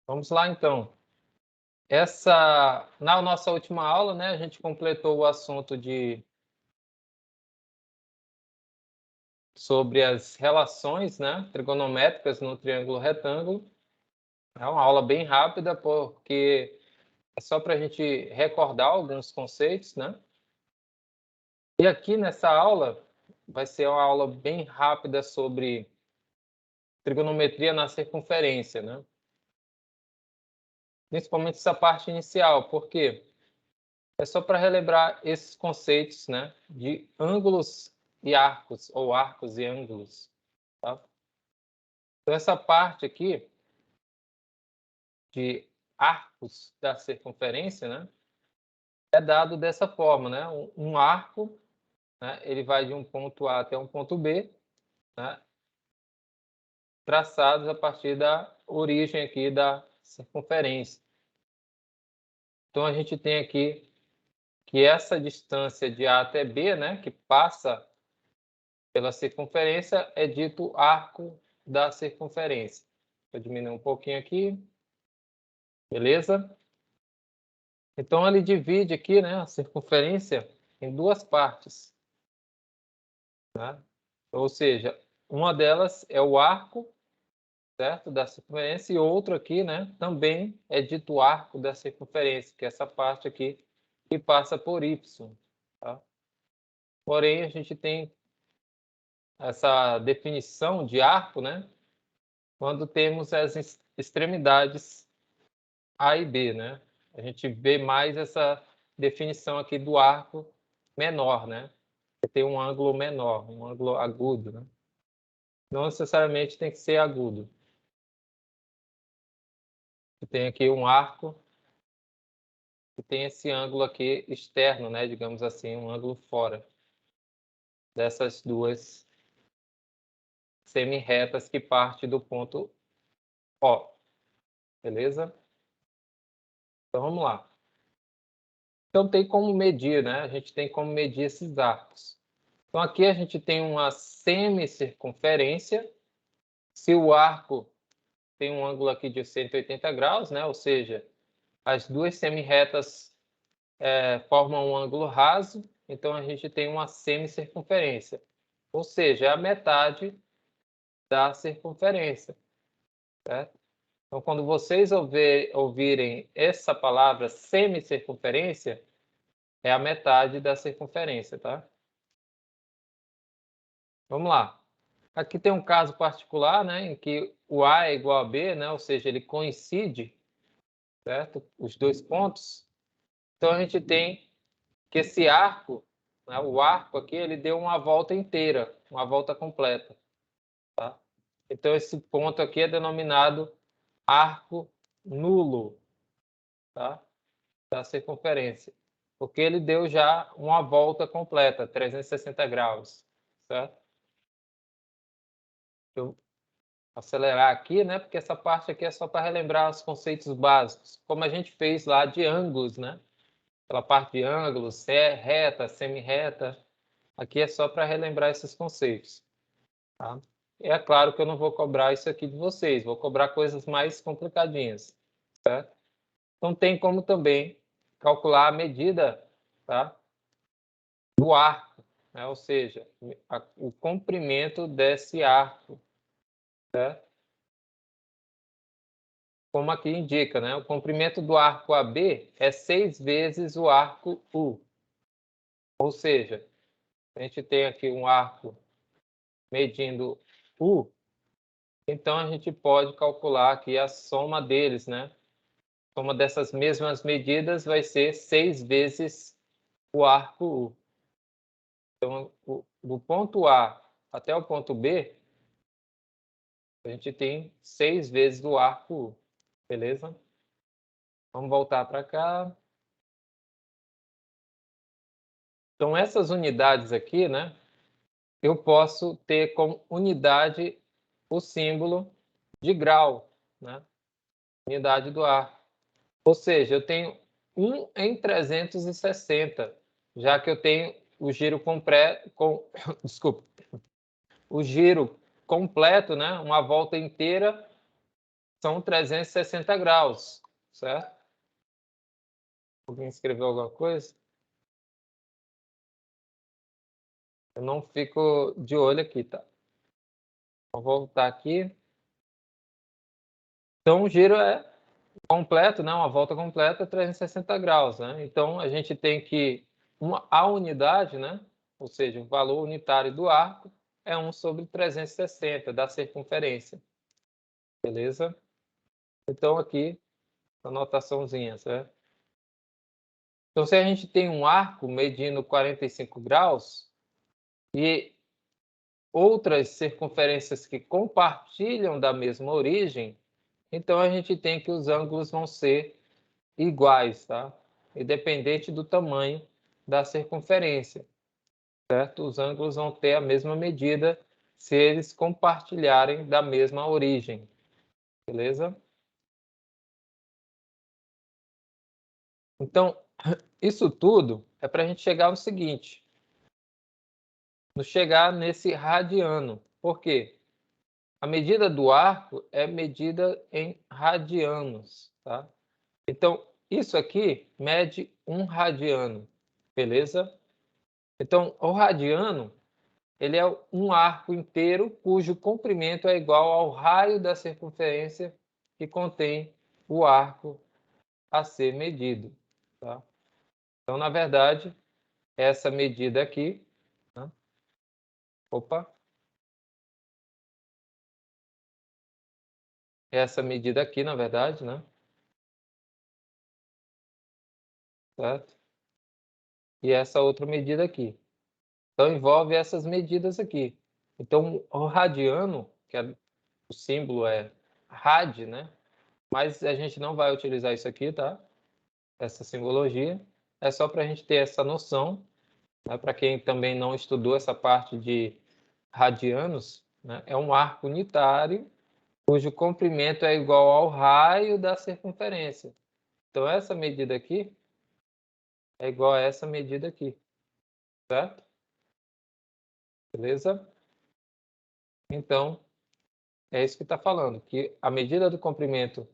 Vamos lá, então. Na nossa última aula, né, a gente completou o assunto sobre as relações, né, trigonométricas no triângulo retângulo. É uma aula bem rápida, porque é só para a gente recordar alguns conceitos, né? E aqui nessa aula vai ser uma aula bem rápida sobre trigonometria na circunferência, né? Principalmente essa parte inicial, porque é só para relembrar esses conceitos, né, de ângulos e arcos, ou arcos e ângulos, tá? Então, essa parte aqui de arcos da circunferência, né, é dado dessa forma, né? Um arco, né, ele vai de um ponto A até um ponto B, né, traçados a partir da origem aqui da circunferência. Então, a gente tem aqui que essa distância de A até B, né, que passa pela circunferência, é dito arco da circunferência. Vou diminuir um pouquinho aqui, beleza? Então, ele divide aqui, né, a circunferência em duas partes, né? Ou seja, uma delas é o arco, certo, da circunferência, e outro aqui, né, também é dito arco da circunferência, que é essa parte aqui que passa por Y, tá? Porém, a gente tem essa definição de arco, né, quando temos as extremidades A e B, né? A gente vê mais essa definição aqui do arco menor, né? Que tem um ângulo menor, um ângulo agudo, né? Não necessariamente tem que ser agudo. Tem aqui um arco que tem esse ângulo aqui externo, né? Digamos assim, um ângulo fora dessas duas semi-retas que parte do ponto O, beleza? Então vamos lá. Então tem como medir, né? A gente tem como medir esses arcos. Então aqui a gente tem uma semicircunferência. Se o arco tem um ângulo aqui de 180 graus, né? Ou seja, as duas semi-retas formam um ângulo raso, então a gente tem uma semicircunferência. Ou seja, é a metade da circunferência, certo? Então, quando vocês ouvirem essa palavra semicircunferência, é a metade da circunferência, tá? Vamos lá. Aqui tem um caso particular, né, em que o A é igual a B, né, ou seja, ele coincide, certo? Os dois pontos. Então, a gente tem que esse arco, né, o arco aqui, ele deu uma volta inteira, uma volta completa, tá? Então, esse ponto aqui é denominado arco nulo, tá? Da circunferência, porque ele deu já uma volta completa, 360 graus, certo? Eu acelerar aqui, né? Porque essa parte aqui é só para relembrar os conceitos básicos, como a gente fez lá de ângulos, né? Aquela parte de ângulos, reta, semi-reta. Aqui é só para relembrar esses conceitos, tá? E é claro que eu não vou cobrar isso aqui de vocês, vou cobrar coisas mais complicadinhas, certo? Então tem como também calcular a medida, tá, do arco, né? Ou seja, o comprimento desse arco, certo? Como aqui indica, né? O comprimento do arco AB é 6 vezes o arco U. Ou seja, a gente tem aqui um arco medindo U, então a gente pode calcular aqui a soma deles, né? A soma dessas mesmas medidas vai ser 6 vezes o arco U. Então, do ponto A até o ponto B, a gente tem 6 vezes o arco U, beleza? Vamos voltar para cá. Então, essas unidades aqui, né? Eu posso ter como unidade o símbolo de grau, né? Unidade do ar. Ou seja, eu tenho 1 em 360, já que eu tenho o giro desculpa, o giro completo, né? Uma volta inteira são 360 graus, certo? Alguém escreveu alguma coisa? Eu não fico de olho aqui, tá? Vou voltar aqui. Então, o giro é completo, né? Uma volta completa, 360 graus, né? Então, a gente tem que a unidade, né? Ou seja, o valor unitário do arco é 1/360 da circunferência. Beleza? Então, aqui, a anotaçãozinha, certo? Então, se a gente tem um arco medindo 45 graus e outras circunferências que compartilham da mesma origem, então a gente tem que os ângulos vão ser iguais, tá? Independente do tamanho da circunferência, certo? Os ângulos vão ter a mesma medida se eles compartilharem da mesma origem, beleza? Então, isso tudo é para a gente chegar no seguinte, no chegar nesse radiano. Por quê? A medida do arco é medida em radianos, tá? Então, isso aqui mede 1 radiano, beleza? Então, o radiano, ele é um arco inteiro cujo comprimento é igual ao raio da circunferência que contém o arco a ser medido, tá? Então, na verdade, essa medida aqui, né? Opa! Essa medida aqui, na verdade, né? Certo? E essa outra medida aqui. Então, envolve essas medidas aqui. Então, o radiano, que é, o símbolo é rad, né? Mas a gente não vai utilizar isso aqui, tá? Essa simbologia. É só para a gente ter essa noção, né? Para quem também não estudou essa parte de radianos, né? É um arco unitário cujo comprimento é igual ao raio da circunferência. Então, essa medida aqui é igual a essa medida aqui, certo? Beleza? Então, é isso que está falando, que a medida do comprimento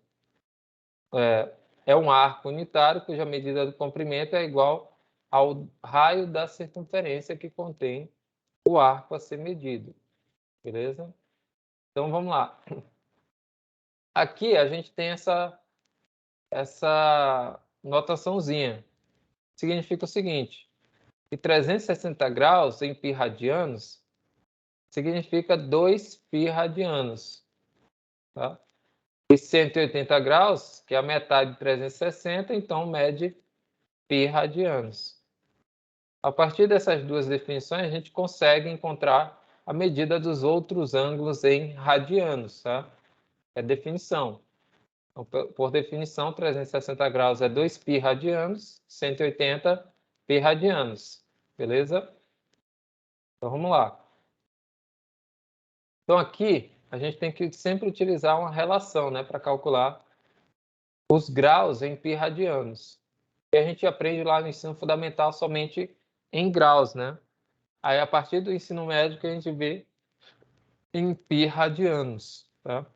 é um arco unitário cuja medida do comprimento é igual ao raio da circunferência que contém o arco a ser medido. Beleza? Então, vamos lá. Aqui a gente tem essa notaçãozinha. Significa o seguinte, que 360 graus em π radianos significa 2 π radianos. Tá? E 180 graus, que é a metade de 360, então mede π radianos. A partir dessas duas definições, a gente consegue encontrar a medida dos outros ângulos em radianos, tá? É definição. Então, por definição, 360 graus é 2 π radianos, 180 π radianos. Beleza? Então, vamos lá. Então, aqui, a gente tem que sempre utilizar uma relação, né, para calcular os graus em π radianos. E a gente aprende lá no ensino fundamental somente em graus, né? Aí, a partir do ensino médio, que a gente vê em π radianos, tá?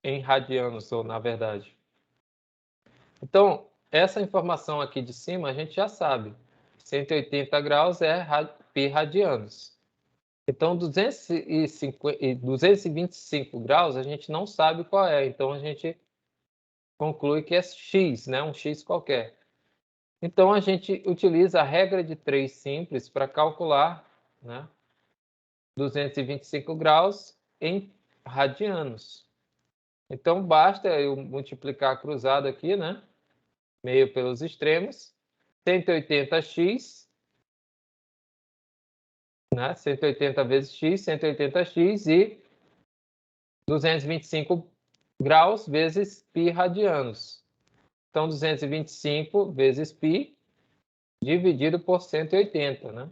Em radianos, ou na verdade. Então, essa informação aqui de cima a gente já sabe. 180 graus é π radianos. Então, 225 graus a gente não sabe qual é. Então, a gente conclui que é x, né? Um x qualquer. Então, a gente utiliza a regra de 3 simples para calcular, né, 225 graus em radianos. Então, basta eu multiplicar cruzado aqui, né, meio pelos extremos, 180x, né, 180 vezes x, 180x e 225 graus vezes π radianos. Então, 225 vezes π dividido por 180, né?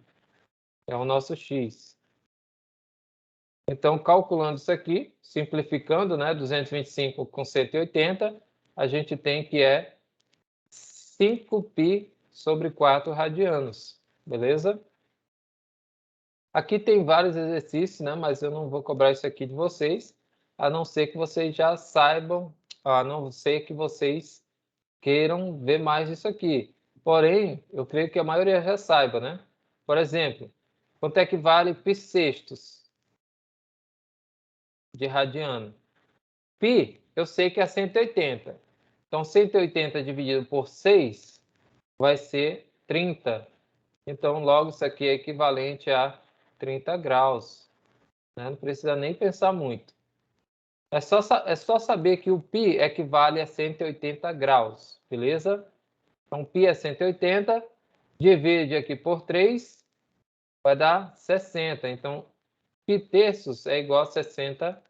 É o nosso x. Então, calculando isso aqui, simplificando, né, 225 com 180, a gente tem que é 5π sobre 4 radianos, beleza? Aqui tem vários exercícios, né, mas eu não vou cobrar isso aqui de vocês. a não ser que vocês já saibam, a não ser que vocês queiram ver mais disso aqui. Porém, eu creio que a maioria já saiba, né? Por exemplo, quanto é que vale π sextos de radiano? Π, eu sei que é 180. Então, 180 dividido por 6 vai ser 30. Então, logo, isso aqui é equivalente a 30 graus. Né? Não precisa nem pensar muito. É só saber que o π equivale a 180 graus, beleza? Então, π é 180, divide aqui por 3, vai dar 60. Então, π terços é igual a 60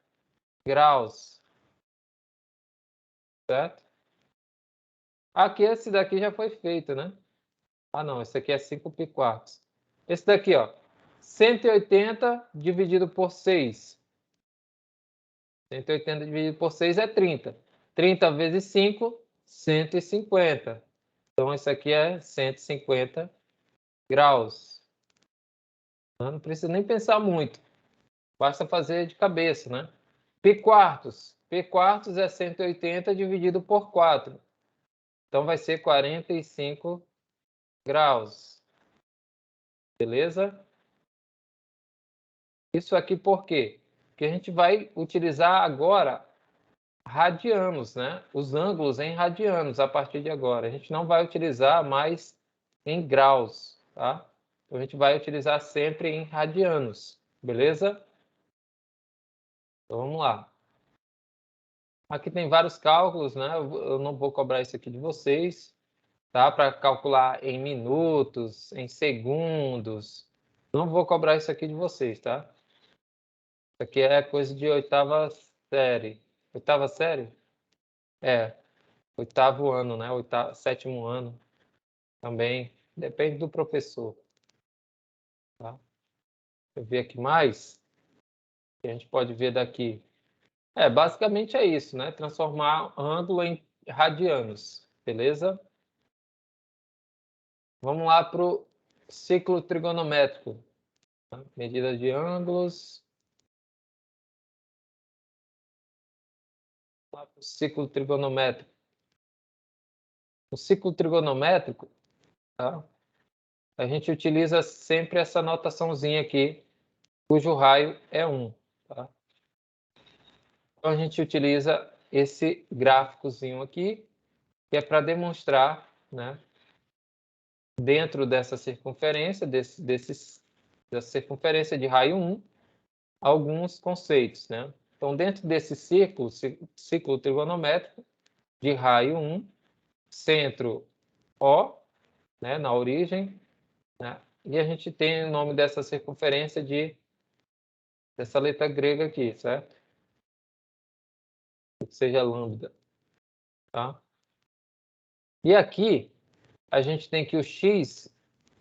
graus, certo? Aqui, esse daqui já foi feito, né? Ah, não, esse aqui é 5π quartos. Esse daqui, ó, 180 dividido por 6. 180 dividido por 6 é 30. 30 vezes 5, 150. Então, isso aqui é 150 graus. Não precisa nem pensar muito. Basta fazer de cabeça, né? Π quartos. Π quartos é 180 dividido por 4. Então, vai ser 45 graus. Beleza? Isso aqui por quê? Porque a gente vai utilizar agora radianos, né? Os ângulos em radianos a partir de agora. A gente não vai utilizar mais em graus, tá? Então, a gente vai utilizar sempre em radianos, beleza? Então, vamos lá. Aqui tem vários cálculos, né? Eu não vou cobrar isso aqui de vocês, tá? Para calcular em minutos, em segundos. Não vou cobrar isso aqui de vocês, tá? Isso aqui é coisa de oitava série. Oitava série? É, oitavo ano, né? Sétimo ano também. Depende do professor, tá? Deixa eu ver aqui mais. Que a gente pode ver daqui. Basicamente é isso, né? Transformar ângulo em radianos, beleza? Vamos lá para o ciclo trigonométrico. Tá? Medida de ângulos. Vamos lá para o ciclo trigonométrico. O ciclo trigonométrico, tá? A gente utiliza sempre essa notaçãozinha aqui, cujo raio é 1. Tá? Então, a gente utiliza esse gráficozinho aqui, que é para demonstrar, né, dentro dessa circunferência, dessa circunferência de raio 1, alguns conceitos. Né? Então, dentro desse ciclo trigonométrico de raio 1, centro O, né, na origem, né? E a gente tem o nome dessa circunferência dessa letra grega aqui, certo? Que seja lambda. Tá? E aqui, a gente tem que o x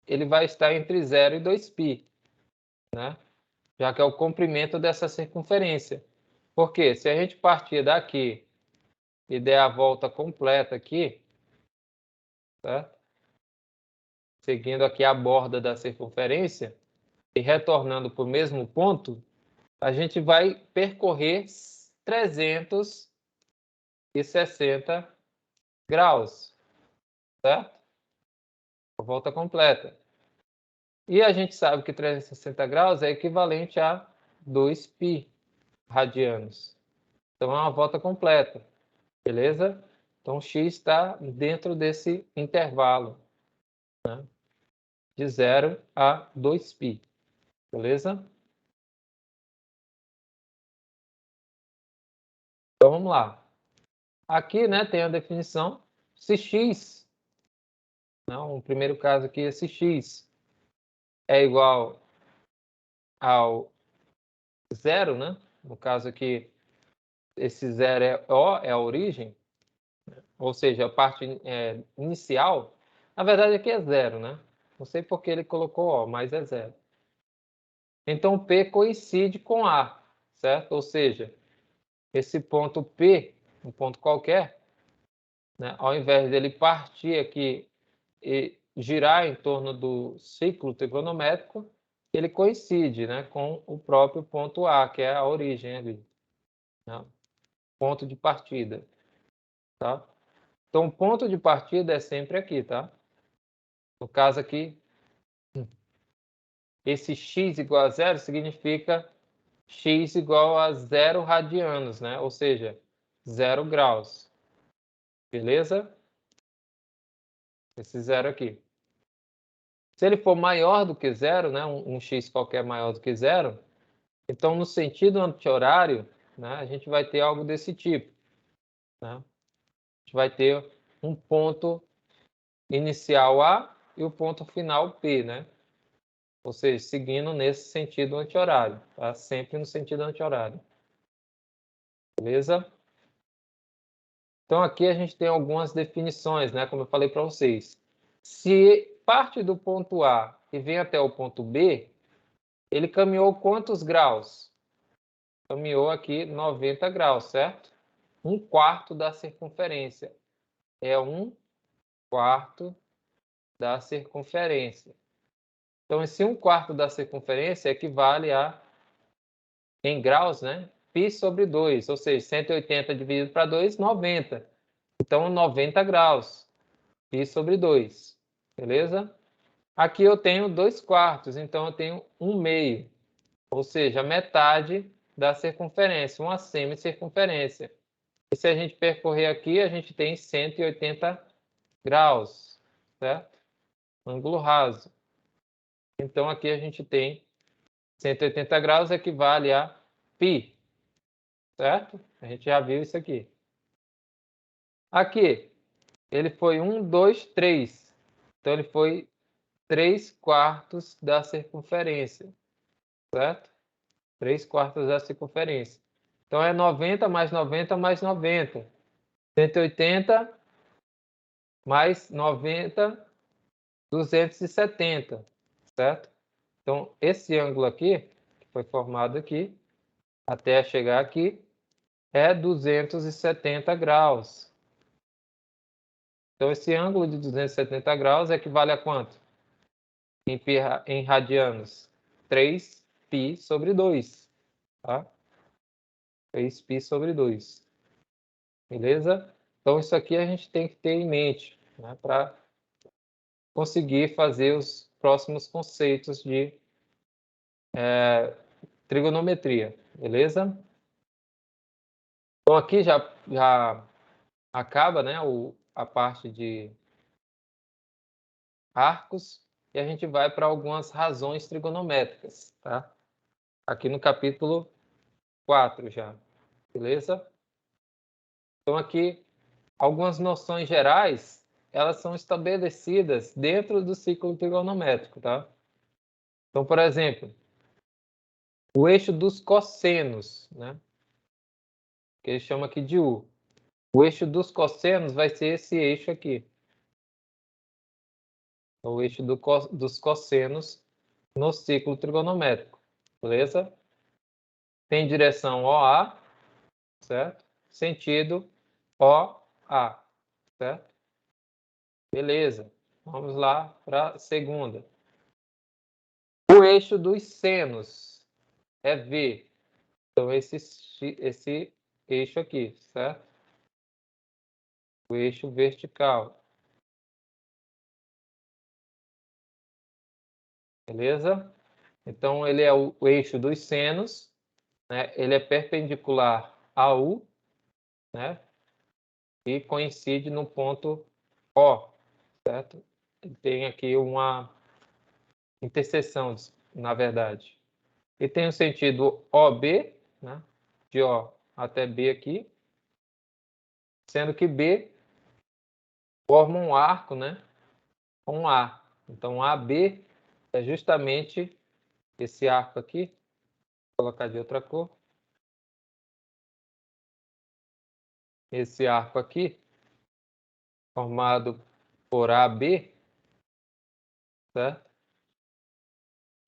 ele vai estar entre 0 e 2π, né? Já que é o comprimento dessa circunferência. Porque se a gente partir daqui e der a volta completa aqui, certo? Seguindo aqui a borda da circunferência e retornando para o mesmo ponto, a gente vai percorrer 360 graus, certo? A volta completa. E a gente sabe que 360 graus é equivalente a 2π radianos. Então, é uma volta completa, beleza? Então, x está dentro desse intervalo, né? De 0 a 2π, beleza? Então, vamos lá. Aqui, né, tem a definição. Se x, não, o primeiro caso aqui, se x é igual ao zero, né? No caso aqui, esse zero é O, é a origem, ou seja, a parte inicial. Na verdade, aqui é zero, né? Não sei porque ele colocou O, mas é zero. Então, P coincide com A, certo? Ou seja, esse ponto P, um ponto qualquer, né, ao invés dele partir aqui e girar em torno do ciclo trigonométrico, ele coincide, né, com o próprio ponto A, que é a origem ali. né? Ponto de partida, tá? Então, o ponto de partida é sempre aqui, tá? No caso aqui, esse x igual a zero significa x igual a 0 radianos, né? Ou seja, 0 graus. Beleza? Esse zero aqui. Se ele for maior do que zero, né? Um x qualquer maior do que zero, então no sentido anti-horário, né? A gente vai ter algo desse tipo, né? A gente vai ter um ponto inicial A e o ponto final P, né? Ou seja, seguindo nesse sentido anti-horário, tá? Sempre no sentido anti-horário. Beleza? Então aqui a gente tem algumas definições, né? Como eu falei para vocês. Se parte do ponto A e vem até o ponto B, ele caminhou quantos graus? Caminhou aqui 90 graus, certo? 1/4 da circunferência. É 1/4 da circunferência. Então, esse 1/4 da circunferência equivale a, em graus, né? Π sobre 2, ou seja, 180 dividido para 2, 90. Então, 90 graus. Π sobre 2. Beleza? Aqui eu tenho 2/4, então eu tenho 1/2. Ou seja, metade da circunferência, uma semicircunferência. E se a gente percorrer aqui, a gente tem 180 graus, certo? Ângulo raso. Então aqui a gente tem 180 graus equivale a π, certo? A gente já viu isso aqui. Aqui, ele foi 1, 2, 3. Então ele foi 3/4 da circunferência, certo? 3/4 da circunferência. Então é 90 mais 90 mais 90. 180 mais 90, 270, certo? Então esse ângulo aqui, que foi formado aqui, até chegar aqui, é 270 graus. Então esse ângulo de 270 graus equivale a quanto? Em radianos? 3π sobre 2, tá? 3π sobre 2. Beleza? Então, isso aqui a gente tem que ter em mente, né, para conseguir fazer os próximos conceitos de trigonometria. Beleza? Então, aqui já acaba, né, a parte de arcos e a gente vai para algumas razões trigonométricas, tá? Aqui no capítulo 4 já. Beleza? Então, aqui, algumas noções gerais, elas são estabelecidas dentro do ciclo trigonométrico, tá? Então, por exemplo, o eixo dos cossenos, né? Que ele chama aqui de U. O eixo dos cossenos vai ser esse eixo aqui. É o eixo dos cossenos no ciclo trigonométrico, beleza? Tem direção OA, certo? Sentido OA, certo? Beleza. Vamos lá para a segunda. O eixo dos senos é V. Então, esse eixo aqui, certo? O eixo vertical. Beleza? Então, ele é o eixo dos senos, né? Ele é perpendicular a U, né? E coincide no ponto O, certo? Ele tem aqui uma interseção, na verdade. E tem o sentido OB, né? De O até B aqui, sendo que B forma um arco, né? Com A. Então, AB é justamente esse arco aqui. Vou colocar de outra cor. Esse arco aqui, formado por AB, certo?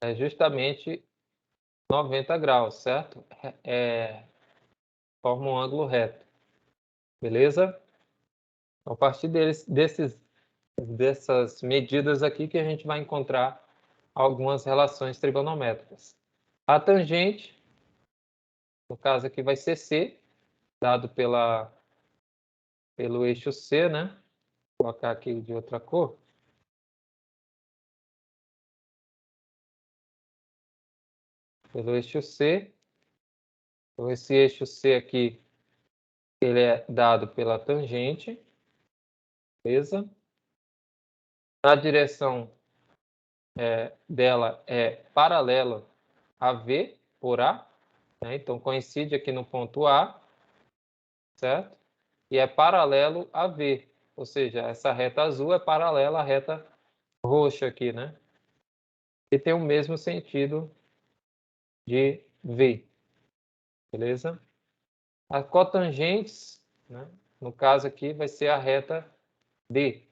É justamente 90 graus, certo? Forma um ângulo reto. Beleza? Então, a partir dessas medidas aqui que a gente vai encontrar algumas relações trigonométricas. A tangente, no caso aqui vai ser C, dado pelo eixo C, né? Vou colocar aqui de outra cor. Pelo eixo C. Então, esse eixo C aqui, ele é dado pela tangente, beleza? A direção dela é paralela a V por A, né? Então, coincide aqui no ponto A, certo? E é paralelo a V, ou seja, essa reta azul é paralela à reta roxa aqui, né? E tem o mesmo sentido de V, beleza? As cotangentes, né? No caso aqui, vai ser a reta D,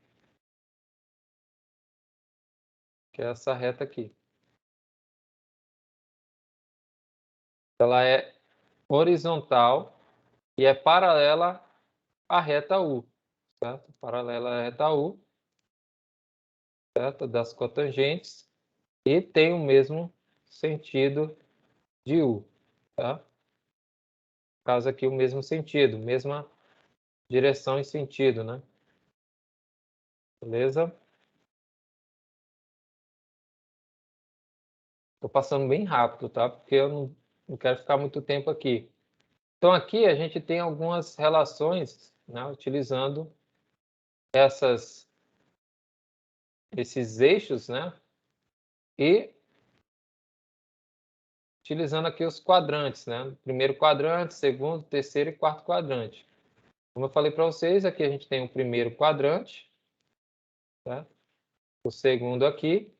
que é essa reta aqui. Ela é horizontal e é paralela à reta U, certo? Paralela à reta U, certo? Das cotangentes, e tem o mesmo sentido de U, tá? No caso aqui, o mesmo sentido, mesma direção e sentido, né? Beleza? Estou passando bem rápido, tá? Porque eu não quero ficar muito tempo aqui. Então, aqui a gente tem algumas relações, né? Utilizando esses eixos, né? E utilizando aqui os quadrantes, né? Primeiro quadrante, segundo, terceiro e quarto quadrante. Como eu falei para vocês, aqui a gente tem o primeiro quadrante, tá? O segundo aqui,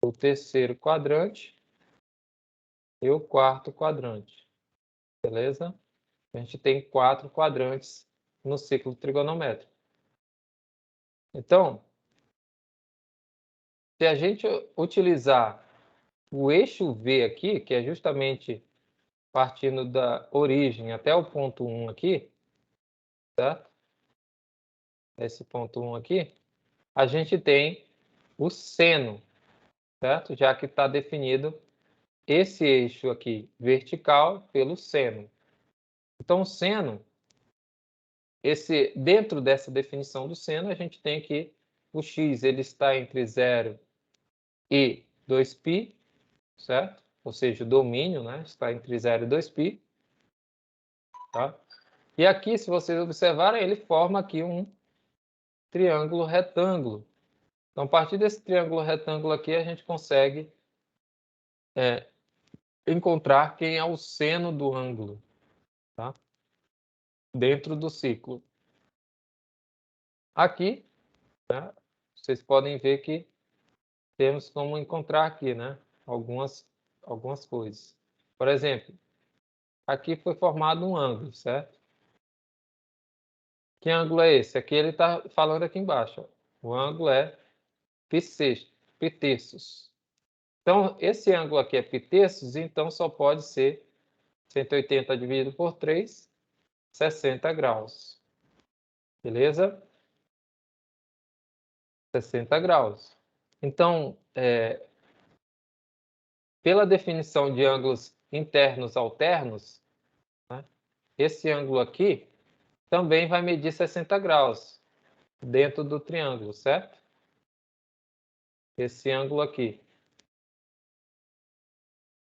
o terceiro quadrante e o quarto quadrante, beleza? A gente tem 4 quadrantes no ciclo trigonométrico. Então, se a gente utilizar o eixo V aqui, que é justamente partindo da origem até o ponto 1 aqui, certo? Esse ponto 1 aqui, a gente tem o seno, certo? Já que está definido esse eixo aqui vertical pelo seno. Então, o seno, dentro dessa definição do seno, a gente tem que o x ele está entre 0 e 2π, certo? Ou seja, o domínio, né, está entre 0 e 2π. Tá? E aqui, se vocês observarem, ele forma aqui um triângulo retângulo. Então, a partir desse triângulo retângulo aqui, a gente consegue encontrar quem é o seno do ângulo, tá? Dentro do ciclo. Aqui, né, vocês podem ver que temos como encontrar aqui, né, algumas coisas. Por exemplo, aqui foi formado um ângulo, certo? Que ângulo é esse? Aqui ele está falando aqui embaixo. Ó. O ângulo é π-terços. Então, esse ângulo aqui é π-terços, então só pode ser 180 dividido por 3, 60 graus. Beleza? 60 graus. Então, pela definição de ângulos internos alternos, né, esse ângulo aqui também vai medir 60 graus dentro do triângulo, certo? Esse ângulo aqui.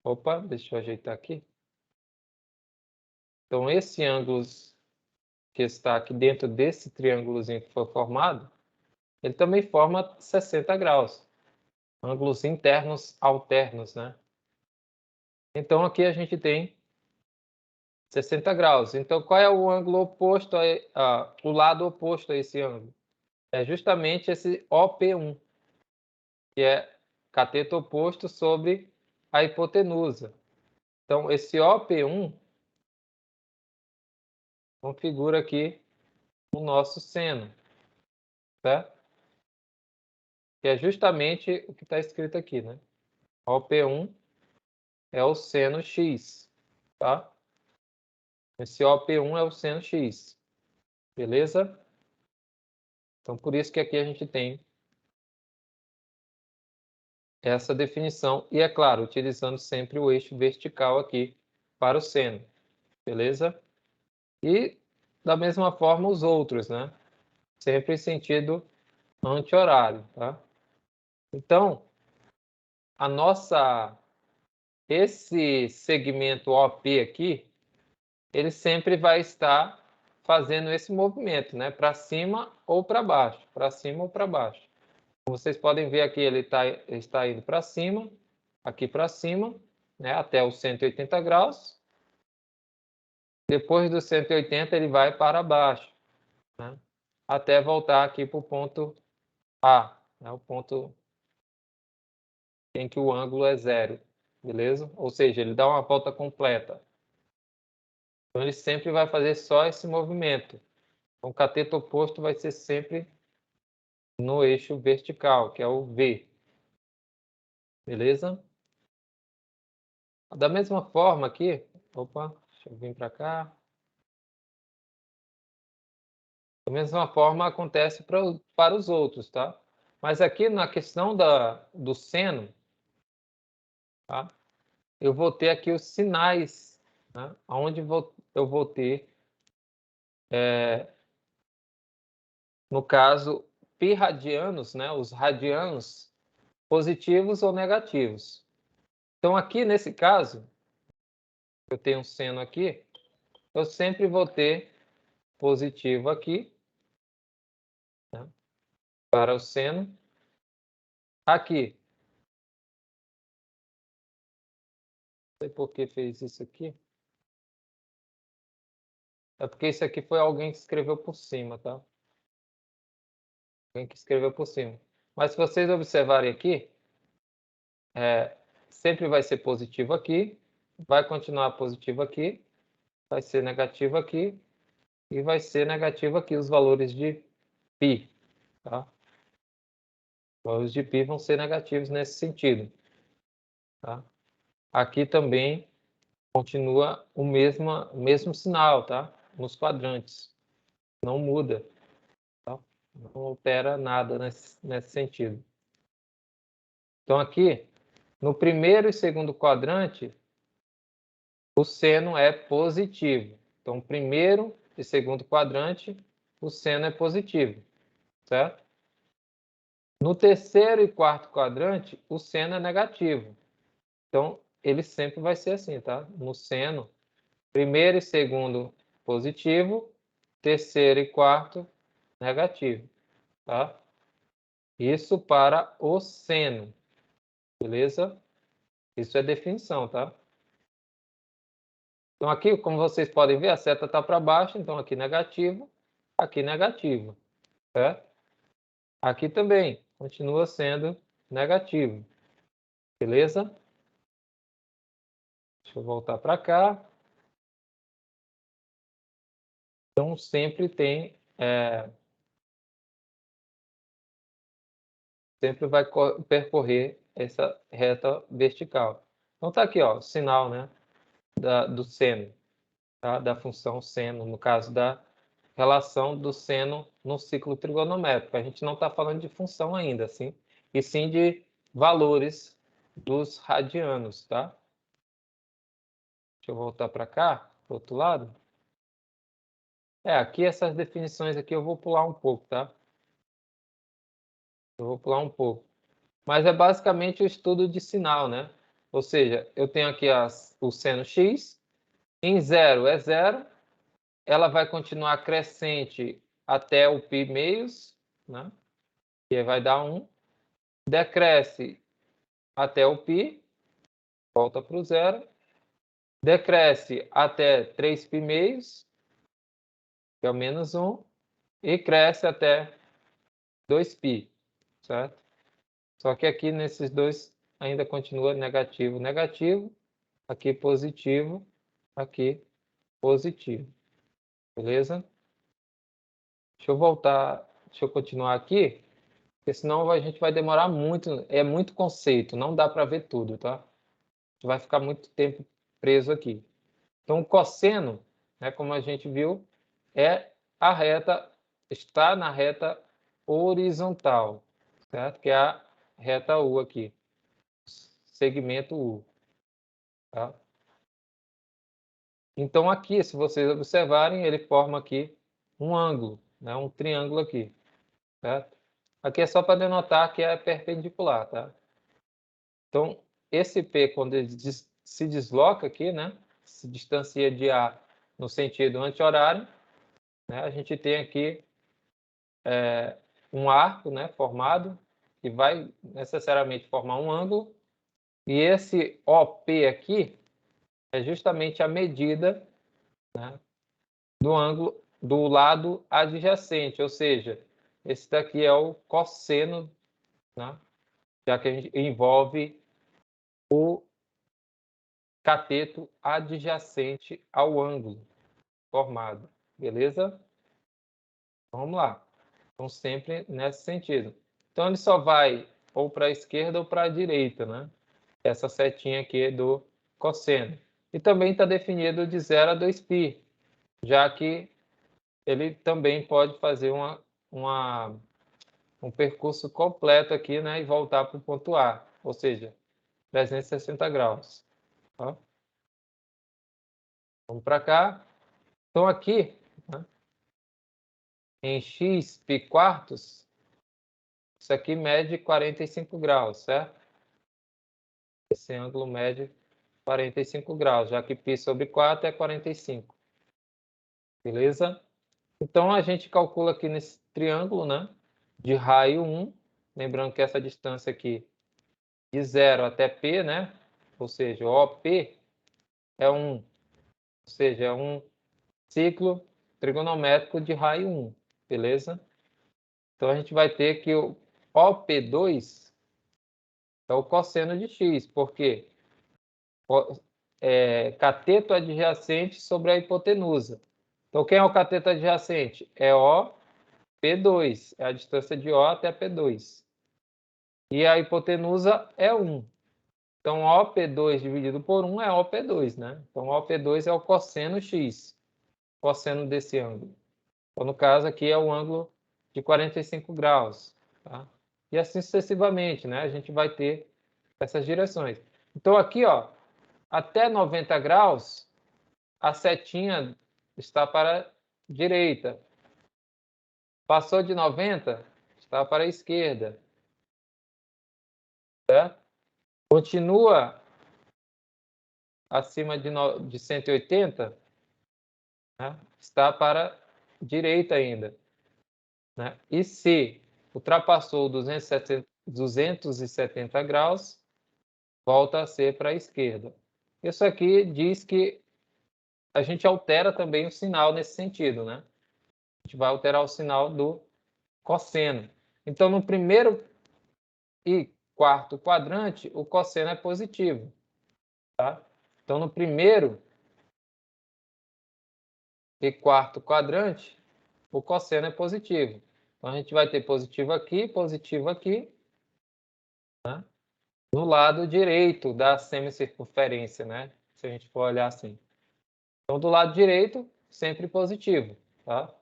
Opa, deixa eu ajeitar aqui. Então, esse ângulo que está aqui dentro desse triângulozinho que foi formado, ele também forma 60 graus. Ângulos internos alternos, né? Então, aqui a gente tem 60 graus. Então, qual é o ângulo oposto, o lado oposto a esse ângulo? É justamente esse OP1, que é cateto oposto sobre a hipotenusa. Então, esse OP1 configura aqui o nosso seno, certo? Que é justamente o que está escrito aqui, né? OP1 é o seno x, tá? Esse OP1 é o seno x, beleza? Então, por isso que aqui a gente tem essa definição. E, é claro, utilizando sempre o eixo vertical aqui para o seno, beleza? E da mesma forma os outros, né? Sempre em sentido anti-horário, tá? Então, esse segmento OP aqui, ele sempre vai estar fazendo esse movimento, né? Para cima ou para baixo, para cima ou para baixo. Como vocês podem ver aqui, ele está indo para cima, aqui para cima, né? Até os 180 graus. Depois dos 180 ele vai para baixo, né? Até voltar aqui para o ponto A, né? O ponto em que o ângulo é zero, beleza? Ou seja, ele dá uma volta completa. Então ele sempre vai fazer só esse movimento. Então o cateto oposto vai ser sempre no eixo vertical, que é o V, beleza? Da mesma forma aqui, opa, deixa eu vir para cá. Da mesma forma acontece para os outros, tá? Mas aqui na questão do seno, tá? Eu vou ter aqui os sinais, né? Onde eu vou ter, no caso, π radianos, né? Os radianos positivos ou negativos. Então aqui nesse caso, eu tenho um seno aqui, eu sempre vou ter positivo aqui, né? Para o seno. Aqui, não sei por que fez isso aqui. É porque isso aqui foi alguém que escreveu por cima, tá? Alguém que escreveu por cima. Mas se vocês observarem aqui, sempre vai ser positivo aqui, vai continuar positivo aqui, vai ser negativo aqui e vai ser negativo aqui os valores de π, tá? Os valores de π vão ser negativos nesse sentido, tá? Aqui também continua o mesmo sinal, tá? Nos quadrantes. Não muda, tá? Não altera nada nesse sentido. Então aqui, no primeiro e segundo quadrante, o seno é positivo. Então, primeiro e segundo quadrante, o seno é positivo, certo? No terceiro e quarto quadrante, o seno é negativo. Então, ele sempre vai ser assim, tá? No seno, primeiro e segundo positivo, terceiro e quarto negativo, tá? Isso para o seno, beleza? Isso é definição, tá? Então aqui, como vocês podem ver, a seta está para baixo, então aqui negativo, certo? Aqui também continua sendo negativo, beleza? Deixa eu voltar para cá. Então sempre sempre vai percorrer essa reta vertical. Então tá aqui, ó, o sinal, né, do seno, tá? Da função seno, no caso da relação do seno no ciclo trigonométrico. A gente não está falando de função ainda, assim, e sim de valores dos radianos, tá? Deixa eu voltar para cá, do outro lado. Aqui essas definições aqui eu vou pular um pouco, tá? Eu vou pular um pouco. Mas é basicamente o estudo de sinal, né? Ou seja, eu tenho aqui o seno x, em zero é zero, ela vai continuar crescente até o π meios, né? Que vai dar 1. Decresce até o π, volta para o zero. Decresce até 3π meios, que é o menos 1. E cresce até 2π, certo? Só que aqui nesses dois ainda continua negativo, negativo. Aqui positivo, aqui positivo. Beleza? Deixa eu continuar aqui, porque senão a gente vai demorar muito, é muito conceito, não dá para ver tudo, tá? A gente vai ficar muito tempo preso aqui. Então, o cosseno, né, como a gente viu, está na reta horizontal, certo? Que é a reta U aqui, segmento U, tá? Então, aqui, se vocês observarem, ele forma aqui um ângulo, né? Um triângulo aqui, certo? Aqui é só para denotar que é perpendicular, tá? Então, esse P, quando ele se desloca aqui, né? Se distancia de A no sentido anti-horário, né? A gente tem aqui um arco, né? Formado, que vai necessariamente formar um ângulo. E esse OP aqui é justamente a medida, né, do ângulo do lado adjacente, ou seja, esse daqui é o cosseno, né, já que a gente envolve o cateto adjacente ao ângulo formado, beleza? Vamos lá. Então, sempre nesse sentido. Então, ele só vai ou para a esquerda ou para a direita, né? Essa setinha aqui do cosseno. E também está definido de 0 a 2π, já que ele também pode fazer um percurso completo aqui, né, e voltar para o ponto A, ou seja, 360 graus. Tá? Vamos para cá. Então, aqui, né, em x π quartos, isso aqui mede 45 graus, certo? Esse ângulo mede 45 graus, já que π sobre 4 é 45. Beleza? Então, a gente calcula aqui nesse triângulo, né, de raio 1, lembrando que essa distância aqui de 0 até P, né, ou seja, OP é 1, ou seja, é um ciclo trigonométrico de raio 1, beleza? Então, a gente vai ter que o OP2 é o cosseno de x, porque é cateto adjacente sobre a hipotenusa. Então, quem é o cateto adjacente? É OP2, é a distância de O até P2. E a hipotenusa é 1. Então, OP2 dividido por 1 é OP2, né? Então, OP2 é o cosseno x, cosseno desse ângulo. Então, no caso aqui é o ângulo de 45 graus, tá? E assim sucessivamente, né? A gente vai ter essas direções. Então, aqui, ó, até 90 graus, a setinha está para a direita. Passou de 90, está para a esquerda, certo? Continua acima de 180, né, está para a direita ainda. Né? E se ultrapassou 270 graus, volta a ser para a esquerda. Isso aqui diz que a gente altera também o sinal nesse sentido, né? A gente vai alterar o sinal do cosseno. Então, no primeiro e quarto quadrante, o cosseno é positivo. Tá? Então, no primeiro e quarto quadrante, o cosseno é positivo. Então, a gente vai ter positivo aqui, né? No lado direito da semicircunferência, né? Se a gente for olhar assim. Então, do lado direito, sempre positivo, tá?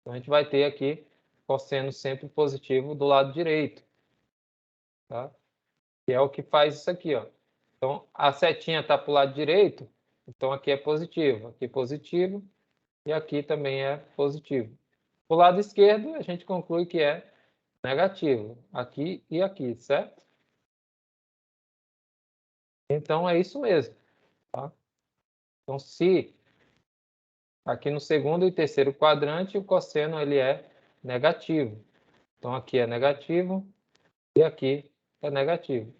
Então, a gente vai ter aqui cosseno sempre positivo do lado direito, tá? Que é o que faz isso aqui, ó. Então, a setinha está para o lado direito, então aqui é positivo e aqui também é positivo. O lado esquerdo, a gente conclui que é negativo, aqui e aqui, certo? Então, é isso mesmo, tá? Então, se aqui no segundo e terceiro quadrante, o cosseno ele é negativo. Então, aqui é negativo e aqui é negativo.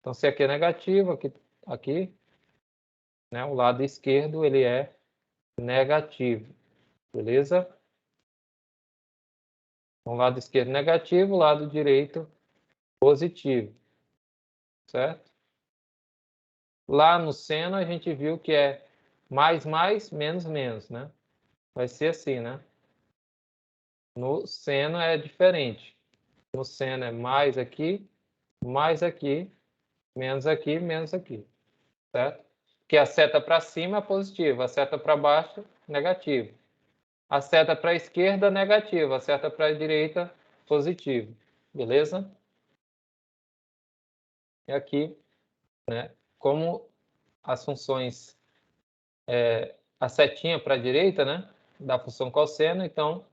Então, se aqui é negativo, aqui, né, o lado esquerdo ele é negativo, beleza? Então, o lado esquerdo negativo, o lado direito positivo, certo? Lá no seno, a gente viu que é mais, menos, menos, né? Vai ser assim, né? No seno é diferente. No seno é mais aqui, menos aqui, certo? Que a seta para cima é positiva, a seta para baixo, negativo. A seta para a esquerda, negativa, a seta para a direita, positivo. Beleza? E aqui, né, como as funções a setinha para a direita, né, da função cosseno. Então,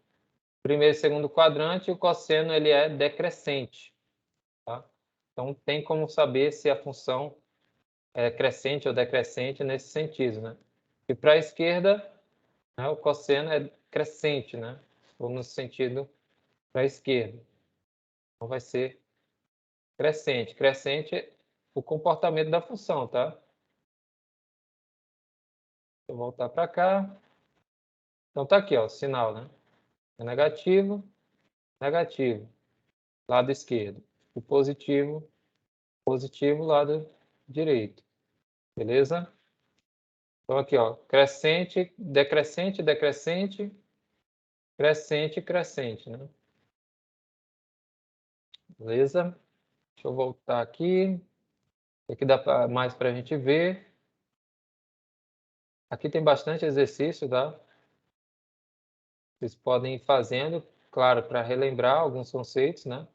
primeiro e segundo quadrante, o cosseno ele é decrescente. Tá? Então, tem como saber se a função é crescente ou decrescente nesse sentido, né? E para a esquerda, né, o cosseno é crescente, né? Ou no sentido para a esquerda. Então, vai ser crescente. Crescente é o comportamento da função, tá? Vou voltar para cá. Então, tá aqui, ó, o sinal, né? É negativo, negativo, lado esquerdo. O positivo, positivo, lado direito. Beleza? Então, aqui, ó, crescente, decrescente, decrescente, crescente, crescente, né? Beleza? Deixa eu voltar aqui. Aqui dá mais para a gente ver. Aqui tem bastante exercício, tá? Vocês podem ir fazendo, claro, para relembrar alguns conceitos, né?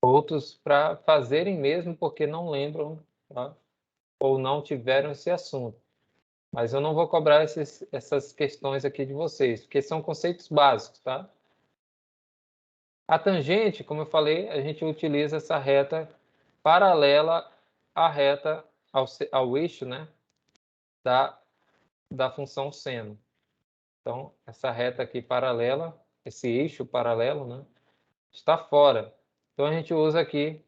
Outros para fazerem mesmo porque não lembram, tá? Ou não tiveram esse assunto. Mas eu não vou cobrar essas questões aqui de vocês, porque são conceitos básicos, tá? A tangente, como eu falei, a gente utiliza essa reta paralela à reta ao eixo, né, da função seno. Então, essa reta aqui paralela, esse eixo paralelo, né, está fora. Então, a gente usa aqui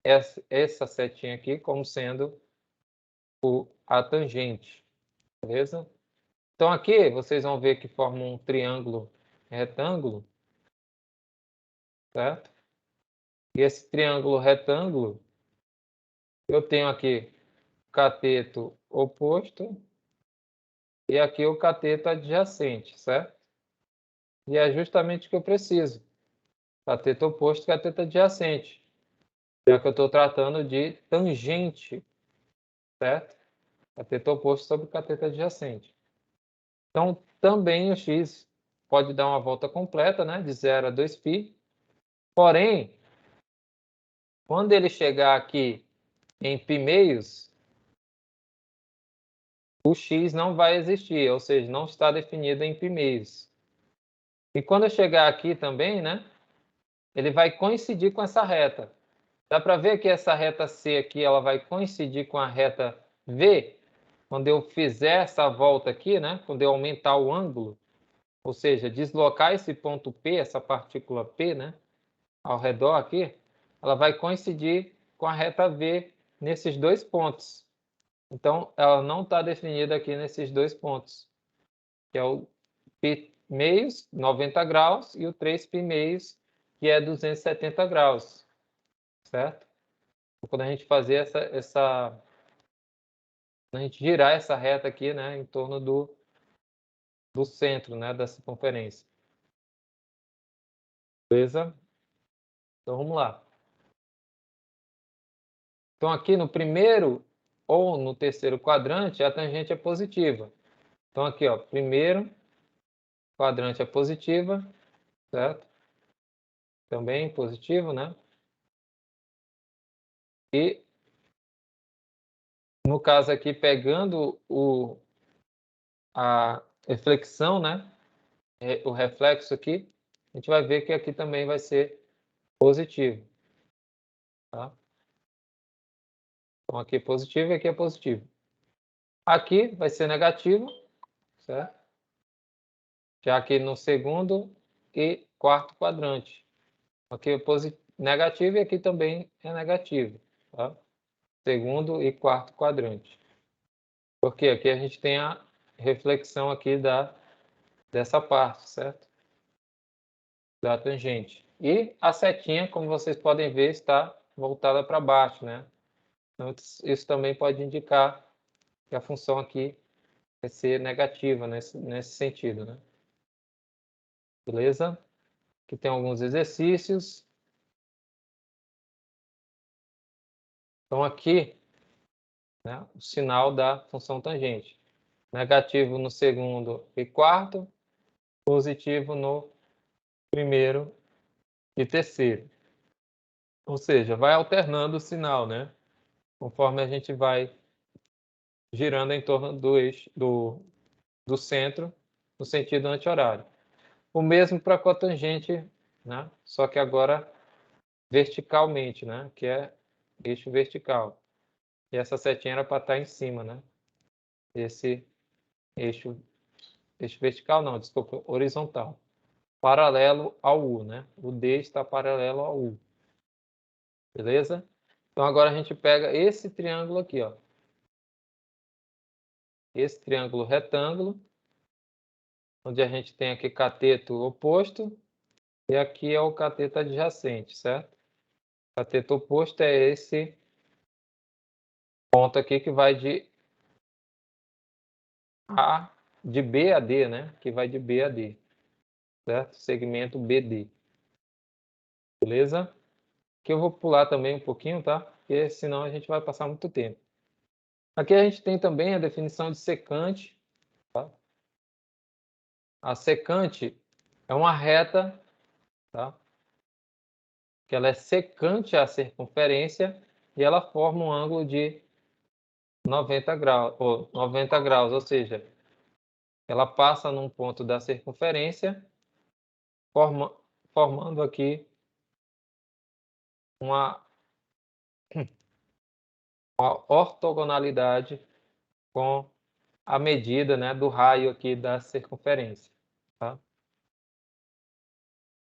essa setinha aqui como sendo a tangente, beleza? Então, aqui vocês vão ver que forma um triângulo retângulo, certo? E esse triângulo retângulo, eu tenho aqui o cateto oposto e aqui o cateto adjacente, certo? E é justamente o que eu preciso. Cateto oposto e cateto adjacente. Já que eu estou tratando de tangente, certo? Cateto oposto sobre cateto adjacente. Então, também o x pode dar uma volta completa, né? De 0 a 2π. Porém, quando ele chegar aqui em π meios, o x não vai existir, ou seja, não está definido em π meios. E quando eu chegar aqui também, né, ele vai coincidir com essa reta. Dá para ver que essa reta C aqui, ela vai coincidir com a reta V, quando eu fizer essa volta aqui, né, quando eu aumentar o ângulo, ou seja, deslocar esse ponto P, essa partícula P, né, ao redor aqui, ela vai coincidir com a reta V nesses dois pontos. Então, ela não está definida aqui nesses dois pontos, que é o π meios, 90 graus, e o 3π meios, que é 270 graus, certo? Então, quando a gente fazer quando a gente girar essa reta aqui, né, em torno do centro, né, da circunferência. Beleza? Então, vamos lá. Então, aqui no primeiro ou no terceiro quadrante, a tangente é positiva. Então, aqui, ó, primeiro quadrante é positiva, certo? Também positivo, né? E, no caso aqui, pegando a reflexão, né? O reflexo aqui, a gente vai ver que aqui também vai ser positivo, tá? Então, aqui é positivo e aqui é positivo. Aqui vai ser negativo, certo? Já aqui no segundo e quarto quadrante. Aqui é negativo e aqui também é negativo, tá? Segundo e quarto quadrante. Porque aqui a gente tem a reflexão aqui dessa parte, certo? Da tangente. E a setinha, como vocês podem ver, está voltada para baixo, né? Então, isso também pode indicar que a função aqui vai ser negativa nesse sentido, né? Beleza? Aqui tem alguns exercícios. Então, aqui, né, o sinal da função tangente. Negativo no segundo e quarto, positivo no primeiro e terceiro. Ou seja, vai alternando o sinal, né? Conforme a gente vai girando em torno do eixo do centro, no sentido anti-horário. O mesmo para a cotangente, né? Só que agora verticalmente, né? Que é eixo vertical. E essa setinha era para estar em cima, né? Esse eixo vertical não, desculpa, horizontal. Paralelo ao U, né? O D está paralelo ao U. Beleza? Então agora a gente pega esse triângulo aqui, ó. Esse triângulo retângulo, onde a gente tem aqui cateto oposto, e aqui é o cateto adjacente, certo? O cateto oposto é esse ponto aqui que vai de B a D, né? Que vai de B a D, certo? Segmento BD. Beleza? Aqui eu vou pular também um pouquinho, tá? Porque senão a gente vai passar muito tempo. Aqui a gente tem também a definição de secante, tá? A secante é uma reta, tá? Que ela é secante à circunferência e ela forma um ângulo de 90 graus, ou seja, ela passa num ponto da circunferência, formando aqui uma ortogonalidade com a medida, né, do raio aqui da circunferência, tá?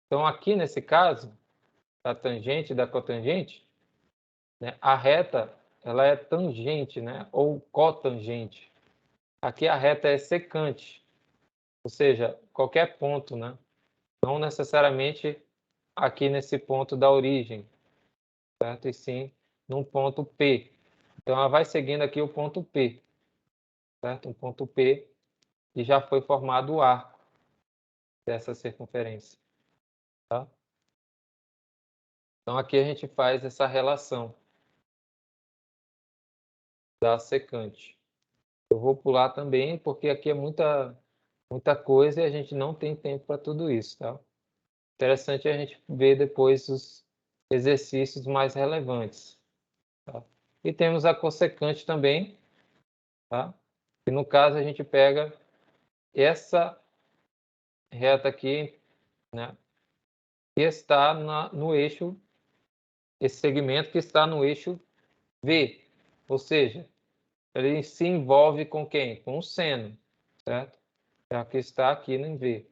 Então aqui nesse caso, da tangente e da cotangente, né, a reta ela é tangente, né, ou cotangente. Aqui a reta é secante, ou seja, qualquer ponto, né, não necessariamente aqui nesse ponto da origem, certo? E sim num ponto P. Então ela vai seguindo aqui o ponto P, certo? Um ponto P e já foi formado o arco dessa circunferência, tá? Então aqui a gente faz essa relação da secante. Eu vou pular também porque aqui é muita coisa e a gente não tem tempo para tudo isso, tá? Interessante a gente ver depois os exercícios mais relevantes, tá? E temos a cossecante também, tá? E no caso a gente pega essa reta aqui, né? Que está no eixo, esse segmento que está no eixo V, ou seja, ele se envolve com quem? Com o seno, certo? Já que está aqui no V.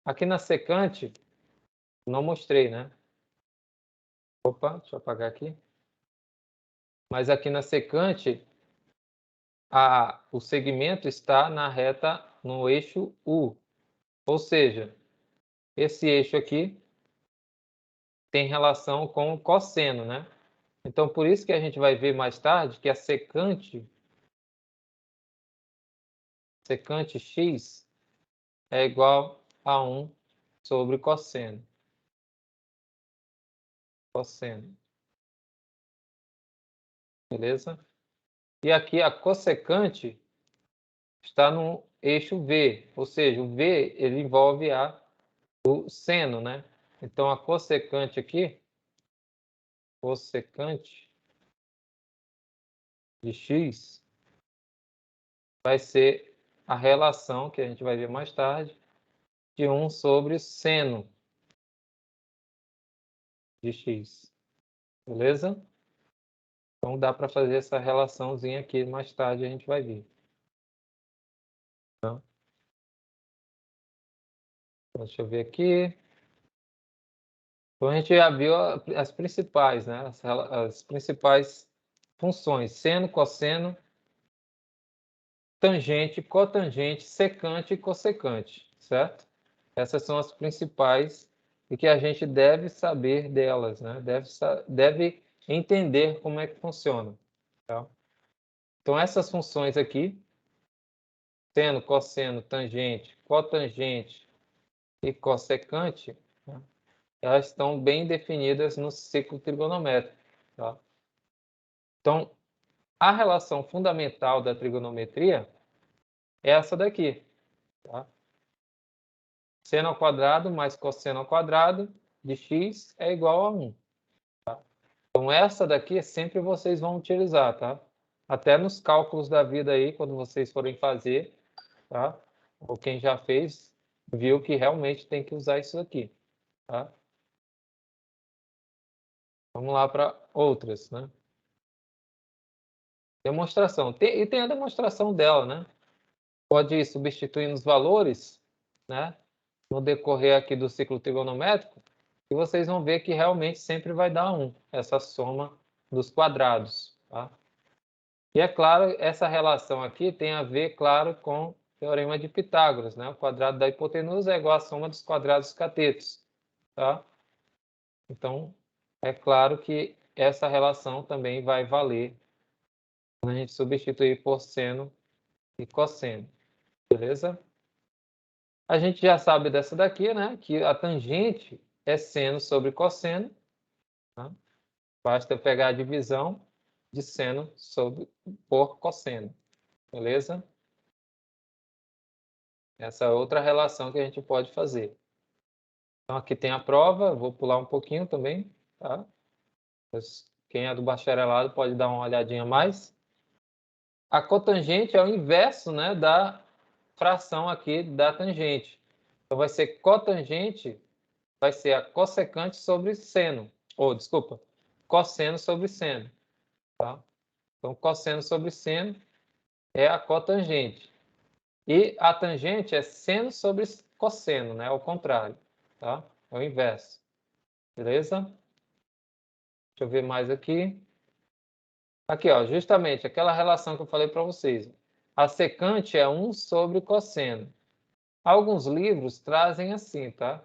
Aqui na secante, não mostrei, né? Opa, deixa eu apagar aqui. Mas aqui na secante, o segmento está na reta, no eixo U. Ou seja, esse eixo aqui tem relação com o cosseno, né? Então, por isso que a gente vai ver mais tarde que a secante x é igual a 1 sobre cosseno. Cosseno. Beleza? E aqui a cossecante está no eixo V, ou seja, o V ele envolve o seno, né? Então a cossecante aqui, cossecante de x, vai ser a relação que a gente vai ver mais tarde de 1 sobre seno de x. Beleza? Então dá para fazer essa relaçãozinha aqui mais tarde a gente vai ver. Então, deixa eu ver aqui. Então a gente já viu as principais, né? As principais funções: seno, cosseno, tangente, cotangente, secante e cossecante, certo? Essas são as principais e que a gente deve saber delas, né? Deve entender como é que funciona, tá? Então essas funções aqui, seno, cosseno, tangente, cotangente e cossecante, né? Elas estão bem definidas no ciclo trigonométrico, tá? Então, a relação fundamental da trigonometria é essa daqui, tá? Seno ao quadrado mais cosseno ao quadrado de x é igual a 1. Tá? Então, essa daqui sempre vocês vão utilizar, tá? até nos cálculos da vida aí, quando vocês forem fazer, tá? Ou quem já fez, viu que realmente tem que usar isso aqui, tá? Vamos lá para outras, né? Demonstração. E tem a demonstração dela, né? Pode ir substituindo os valores, né? No decorrer aqui do ciclo trigonométrico, e vocês vão ver que realmente sempre vai dar 1, essa soma dos quadrados, tá? E é claro, essa relação aqui tem a ver, claro, com o teorema de Pitágoras, né? O quadrado da hipotenusa é igual à soma dos quadrados dos catetos, tá? Então, é claro que essa relação também vai valer quando a gente substituir por seno e cosseno, beleza? A gente já sabe dessa daqui, né? Que a tangente é seno sobre cosseno, tá? Basta pegar a divisão de seno por cosseno, beleza? Essa é outra relação que a gente pode fazer. Então, aqui tem a prova, vou pular um pouquinho também, tá? Quem é do bacharelado pode dar uma olhadinha mais. A cotangente é o inverso, né, da fração aqui da tangente. Então, vai ser cotangente, vai ser a cossecante sobre seno. Ou, desculpa, cosseno sobre seno. Tá? Então, cosseno sobre seno é a cotangente. E a tangente é seno sobre cosseno, né? Ao contrário, tá? É o inverso. Beleza? Deixa eu ver mais aqui. Aqui, ó, justamente aquela relação que eu falei para vocês. A secante é 1 sobre cosseno. Alguns livros trazem assim, tá?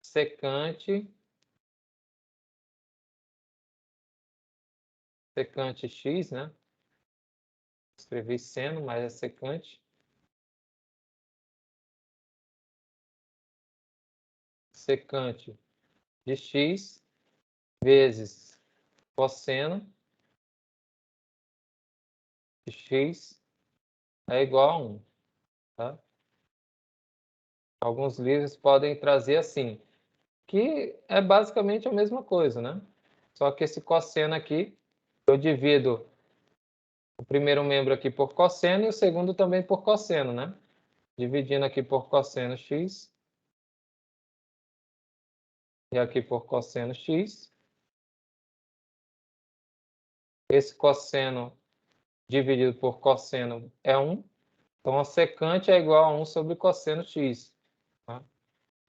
Secante x, né? Escrevi seno, mas é secante. Secante de x vezes cosseno de x é igual a 1. Tá? Alguns livros podem trazer assim, que é basicamente a mesma coisa, né? Só que esse cosseno aqui, eu divido o primeiro membro aqui por cosseno e o segundo também por cosseno, né? Dividindo aqui por cosseno x e aqui por cosseno x. Esse cosseno dividido por cosseno é 1. Então, a secante é igual a 1 sobre cosseno x. Tá?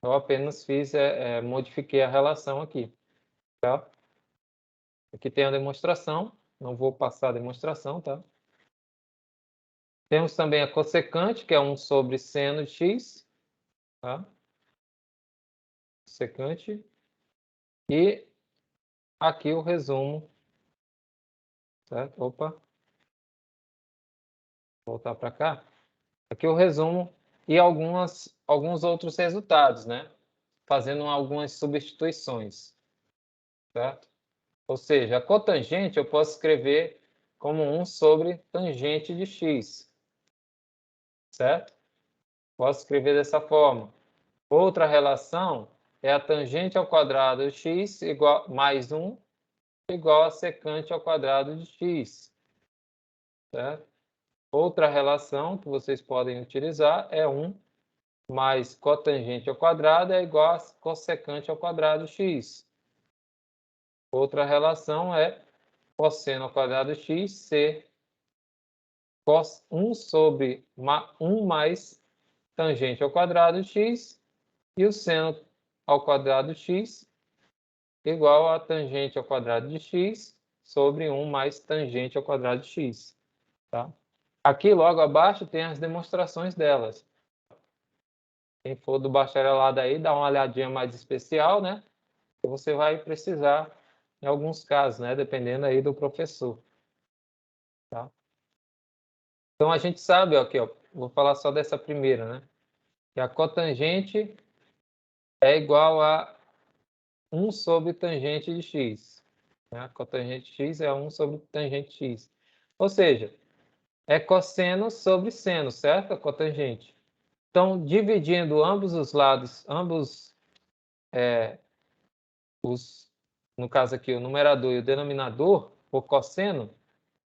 Eu apenas modifiquei a relação aqui. Tá? Aqui tem a demonstração. Não vou passar a demonstração, tá? Temos também a cossecante, que é 1 sobre seno de x. Tá? Secante. E aqui o resumo. Certo? Opa. Voltar para cá. Aqui o resumo e alguns outros resultados, né? Fazendo algumas substituições. Certo? Ou seja, a cotangente eu posso escrever como 1 sobre tangente de x. Certo? Posso escrever dessa forma. Outra relação é a tangente ao quadrado de x mais 1 igual a secante ao quadrado de x. Certo? Outra relação que vocês podem utilizar é 1 mais cotangente ao quadrado é igual a cossecante ao quadrado de x. Outra relação é cosseno ao quadrado de x ser cos 1 sobre 1 mais tangente ao quadrado de x e o seno ao quadrado de x igual a tangente ao quadrado de x sobre 1 mais tangente ao quadrado de x. Tá? Aqui, logo abaixo, tem as demonstrações delas. Quem for do bacharelado aí, dá uma olhadinha mais especial, né? Você vai precisar, em alguns casos, né? Dependendo aí do professor. Tá? Então, a gente sabe, ó, aqui, ó, vou falar só dessa primeira, né? Que a cotangente é igual a 1 sobre tangente de x. Né? A cotangente de x é 1 sobre tangente de x. Ou seja, é cosseno sobre seno, certo? A cotangente. Então, dividindo ambos os lados, no caso aqui, o numerador e o denominador, por cosseno,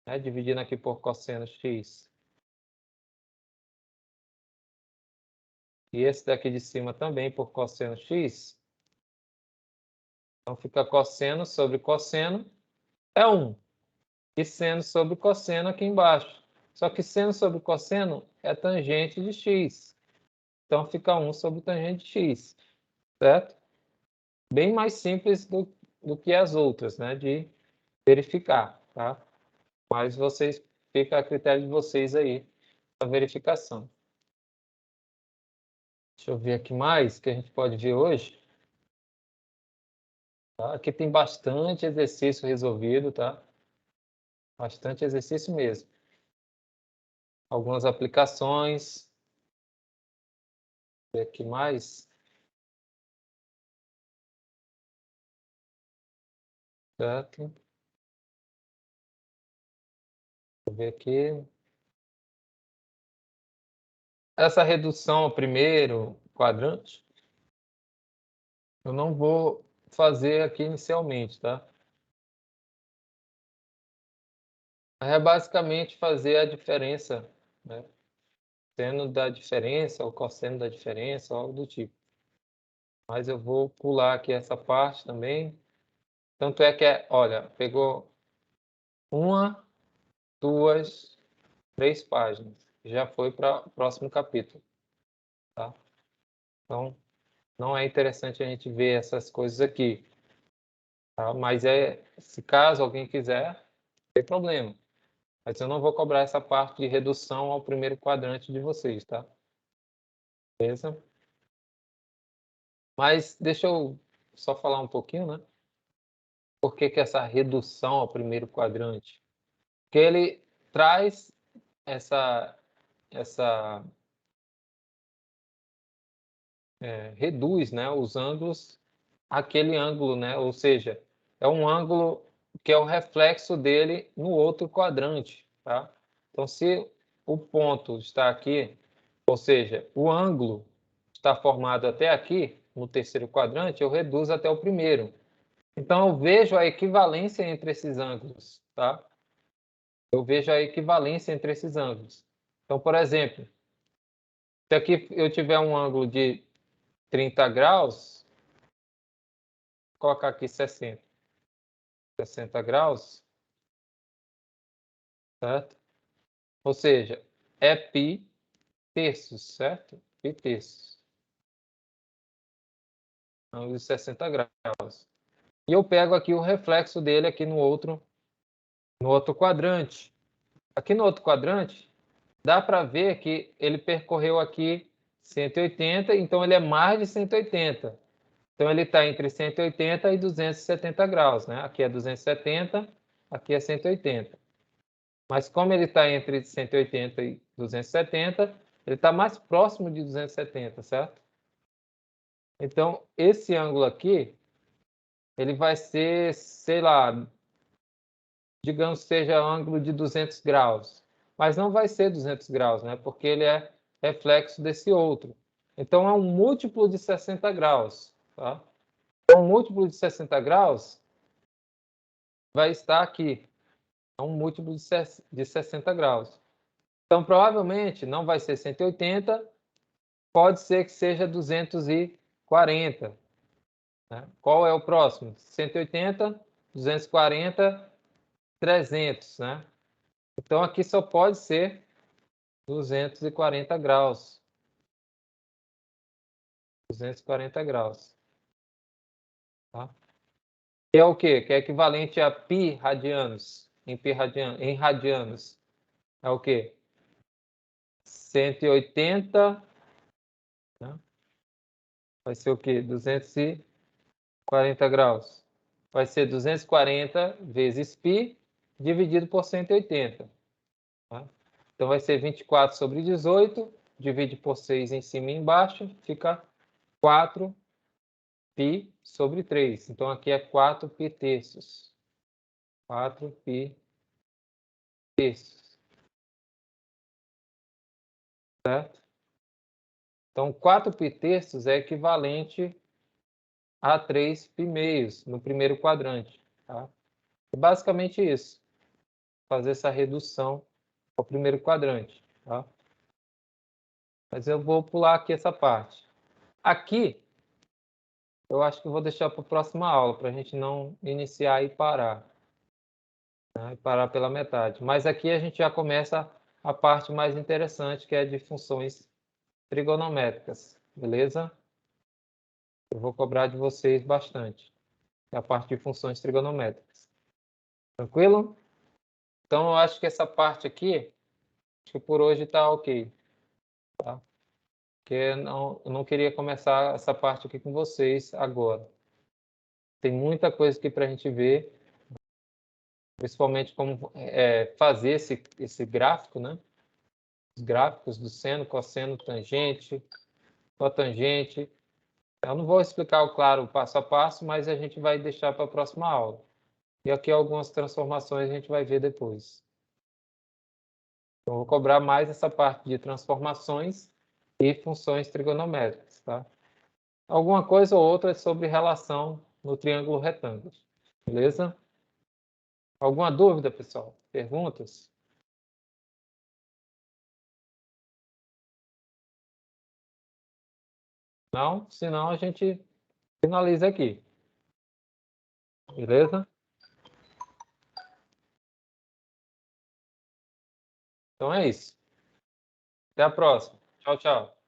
né? Dividindo aqui por cosseno x. E esse daqui de cima também por cosseno x. Então, fica cosseno sobre cosseno é 1. E seno sobre cosseno aqui embaixo. Só que seno sobre cosseno é tangente de x. Então, fica 1 sobre tangente de x. Certo? Bem mais simples do que as outras, né? De verificar, tá? Mas vocês, fica a critério de vocês aí, a verificação. Deixa eu ver aqui mais que a gente pode ver hoje. Tá? Aqui tem bastante exercício resolvido, tá? Bastante exercício mesmo. Algumas aplicações. Ver aqui mais. Certo? Vou ver aqui. Essa redução ao primeiro quadrante, eu não vou fazer aqui inicialmente, tá? É basicamente fazer a diferença, né? Seno da diferença, ou cosseno da diferença, algo do tipo. Mas eu vou pular aqui essa parte também. Tanto é que, olha, pegou 1, 2, 3 páginas. Já foi para o próximo capítulo, tá? Então, não é interessante a gente ver essas coisas aqui, tá? Mas se caso alguém quiser, não tem problema. Mas eu não vou cobrar essa parte de redução ao primeiro quadrante de vocês, tá? Beleza? Mas deixa eu só falar um pouquinho, né? Por que essa redução ao primeiro quadrante? Porque ele traz essa reduz, né, os ângulos aquele ângulo, né? Ou seja, é um ângulo que é o reflexo dele no outro quadrante, tá? Então, se o ponto está aqui, ou seja, o ângulo está formado até aqui, no terceiro quadrante, eu reduzo até o primeiro. Então, eu vejo a equivalência entre esses ângulos, tá? Eu vejo a equivalência entre esses ângulos. Então, por exemplo, se aqui eu tiver um ângulo de 30 graus, vou colocar aqui 60 graus, certo? Ou seja, é π terços, certo? Π terços. Ângulo de 60 graus. E eu pego aqui o reflexo dele aqui no outro quadrante. Aqui no outro quadrante, dá para ver que ele percorreu aqui 180, então ele é mais de 180. Então ele está entre 180 e 270 graus, né? Aqui é 270, aqui é 180. Mas como ele está entre 180 e 270, ele está mais próximo de 270, certo? Então, esse ângulo aqui, ele vai ser, sei lá, digamos que seja ângulo de 200 graus. Mas não vai ser 200 graus, né? Porque ele é reflexo desse outro. Então, é um múltiplo de 60 graus, tá? Então, um múltiplo de 60 graus vai estar aqui. É um múltiplo de 60 graus. Então, provavelmente, não vai ser 180, pode ser que seja 240. Né? Qual é o próximo? 180, 240, 300. Né? Então, aqui só pode ser 240 graus. 240 graus. Tá? Que é o quê? Que é equivalente a π radianos. Em radianos. É o quê? 180. Né? Vai ser o quê? 240 graus. Vai ser 240 vezes π dividido por 180. Tá? Então, vai ser 24 sobre 18, divide por 6 em cima e embaixo, fica 4 π sobre 3. Então, aqui é 4 π terços. 4 π terços. Certo? Então, 4 π terços é equivalente a 3 π meios no primeiro quadrante. Tá? É basicamente isso. fazer essa redução ao primeiro quadrante, tá? Mas eu vou pular aqui essa parte. Aqui, eu acho que eu vou deixar para a próxima aula, para a gente não iniciar e parar. Né? Parar pela metade. Mas aqui a gente já começa a parte mais interessante, que é de funções trigonométricas, beleza? Eu vou cobrar de vocês bastante. É a parte de funções trigonométricas. Tranquilo? Então, eu acho que essa parte aqui, acho que por hoje está ok. Tá? Porque eu não queria começar essa parte aqui com vocês agora. Tem muita coisa aqui para a gente ver, principalmente como fazer esse gráfico, né? Os gráficos do seno, cosseno, tangente, cotangente. Eu não vou explicar, claro, o passo a passo, mas a gente vai deixar para a próxima aula. E aqui algumas transformações a gente vai ver depois. Então, eu vou cobrar mais essa parte de transformações e funções trigonométricas, tá? Alguma coisa ou outra sobre relação no triângulo retângulo. Beleza? Alguma dúvida, pessoal? Perguntas? Não? Senão a gente finaliza aqui. Beleza? Então é isso. Até a próxima. Tchau, tchau.